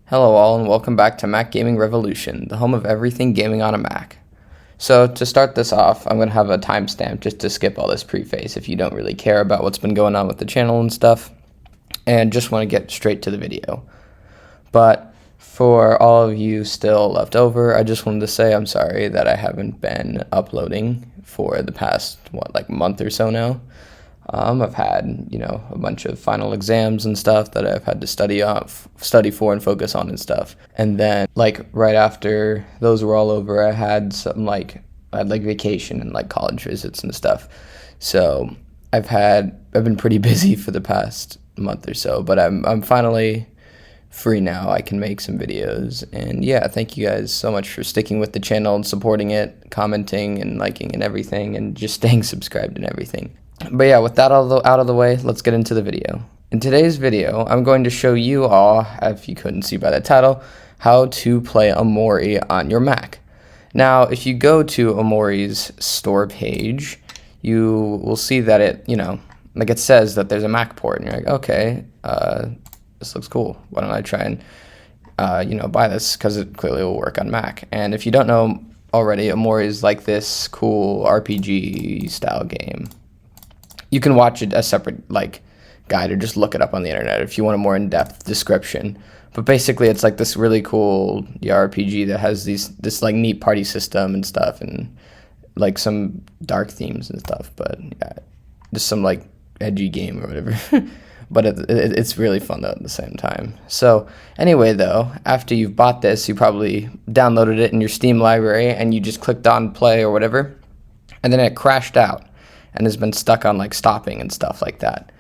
Hello all and welcome back to Mac Gaming Revolution, the home of everything gaming on a Mac. So to start this off, I'm going to have a timestamp just to skip all this preface if you don't really care about what's been going on with the channel and stuff, and just want to get straight to the video. But for all of you still left over, I just wanted to say I'm sorry that I haven't been uploading for the past, month or so now. I've had, a bunch of final exams and stuff that I've had to study for and focus on and stuff. And then, right after those were all over, I had vacation and college visits and stuff. So I've been pretty busy for the past month or so, but I'm finally free now. I can make some videos, and yeah, thank you guys so much for sticking with the channel and supporting it, commenting and liking and everything, and just staying subscribed and everything. But yeah, with that out of the way, let's get into the video. In today's video, I'm going to show you all, if you couldn't see by the title, how to play Omori on your Mac. Now, if you go to Omori's store page, you will see that it says that there's a Mac port, and you're like, okay, this looks cool. Why don't I try and, buy this, because it clearly will work on Mac. And if you don't know already, Omori is like this cool RPG style game. You can watch it a separate guide or just look it up on the internet if you want a more in-depth description. But basically, it's like this really cool RPG that has this neat party system and stuff, and some dark themes and stuff. But yeah, just some edgy game or whatever. But it's really fun though at the same time. So anyway though, after you've bought this, you probably downloaded it in your Steam library and you just clicked on play or whatever, and then it crashed out and has been stuck on stopping and stuff like that.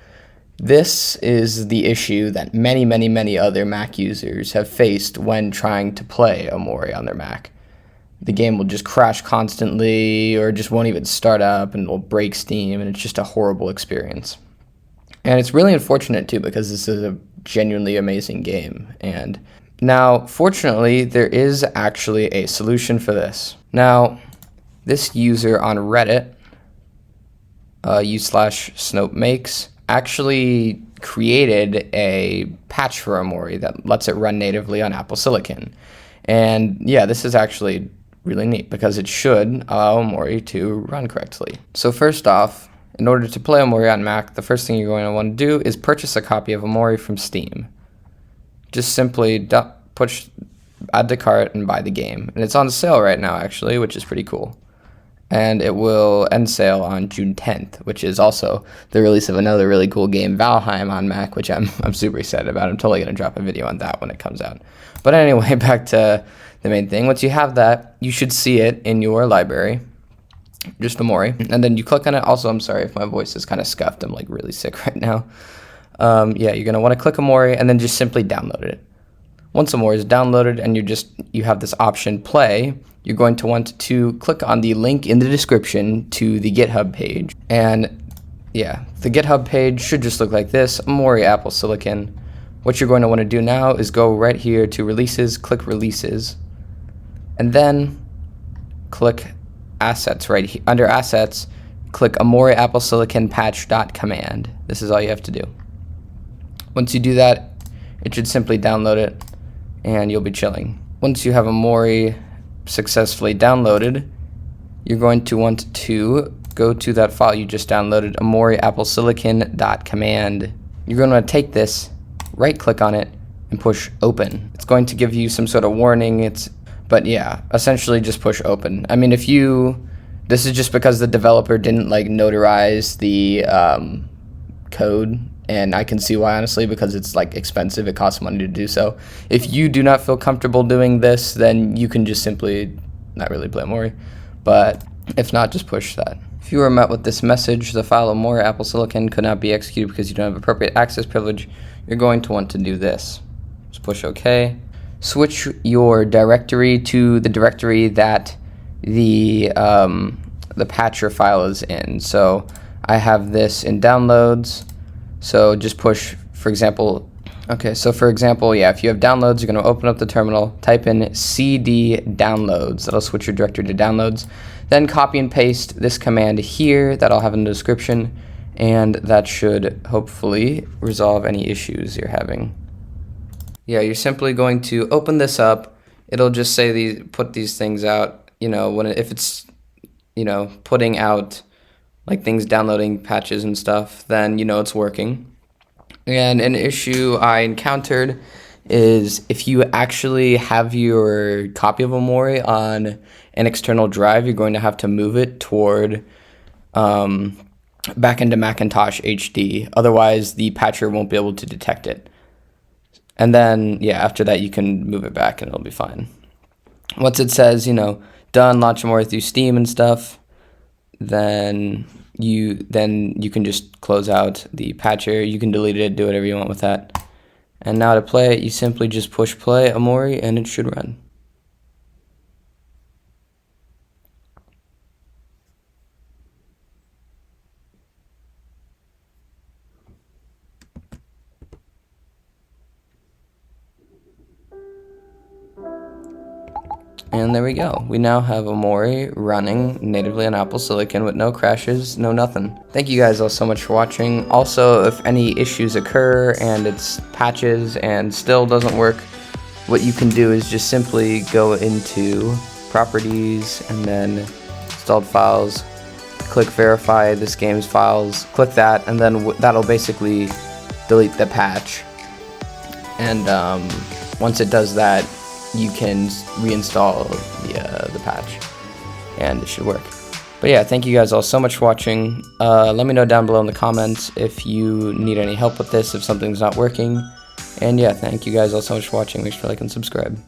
This is the issue that many other Mac users have faced when trying to play Omori on their Mac. The game will just crash constantly or just won't even start up, and will break Steam, and it's just a horrible experience. And it's really unfortunate too, because this is a genuinely amazing game. And now, fortunately, there is actually a solution for this. Now, this user on Reddit, u/SnopeMakes, actually created a patch for Omori that lets it run natively on Apple Silicon. And yeah, this is actually really neat because it should allow Omori to run correctly. So first off, in order to play Omori on Mac, the first thing you're going to want to do is purchase a copy of Omori from Steam. Just simply add to cart and buy the game. And it's on sale right now actually, which is pretty cool. And it will end sale on June 10th, which is also the release of another really cool game, Valheim, on Mac, which I'm super excited about. I'm totally going to drop a video on that when it comes out. But anyway, back to the main thing. Once you have that, you should see it in your library, just Omori, and then you click on it. Also, I'm sorry if my voice is kind of scuffed. I'm really sick right now. Yeah, you're going to want to click Omori and then just simply download it. Once Omori is downloaded and you have this option play, you're going to want to click on the link in the description to the GitHub page. And yeah, the GitHub page should just look like this, omori-apple-silicon. What you're going to want to do now is go right here to releases, click releases, and then click assets right here. Under assets, click omori-apple-silicon-patch.command. This is all you have to do. Once you do that, it should simply download it and you'll be chilling. Once you have Omori successfully downloaded, you're going to want to go to that file you just downloaded, omori-apple-silicon-command. You're going to want to take this, right click on it, and push open. It's going to give you some sort of warning. But yeah, essentially just push open. I mean, this is just because the developer didn't notarize the code, and I can see why, honestly, because it's expensive. It costs money to do so. If you do not feel comfortable doing this, then you can just simply not really play Omori. But if not, just push that. If you are met with this message, the file omori-apple-silicon could not be executed because you don't have appropriate access privilege, you're going to want to do this. Just push OK. Switch your directory to the directory that the patcher file is in. So I have this in downloads. So just push, for example, yeah, if you have downloads, you're going to open up the terminal, type in cd downloads. That'll switch your directory to downloads. Then copy and paste this command here that I'll have in the description, and that should hopefully resolve any issues you're having. yeah, you're simply going to open this up. It'll just say put these things out, if it's, putting out like things downloading patches and stuff, then it's working. And an issue I encountered is if you actually have your copy of Omori on an external drive, you're going to have to move it toward back into Macintosh HD. Otherwise, the patcher won't be able to detect it. And then, yeah, after that, you can move it back and it'll be fine. Once it says, done, launch Omori through Steam and stuff, then you can just close out the patcher. You can delete it, do whatever you want with that. And now to play it, you simply just push play Omori and it should run. And there we go. We now have Omori running natively on Apple Silicon with no crashes, no nothing. Thank you guys all so much for watching. Also, if any issues occur and it's patches and still doesn't work, what you can do is just simply go into Properties and then Installed Files, click Verify this game's files, click that, and then that'll basically delete the patch. And once it does that, you can reinstall the patch and it should work. But yeah, thank you guys all so much for watching. Let me know down below in the comments if you need any help with this, if something's not working. And yeah, thank you guys all so much for watching. Make sure to like and subscribe.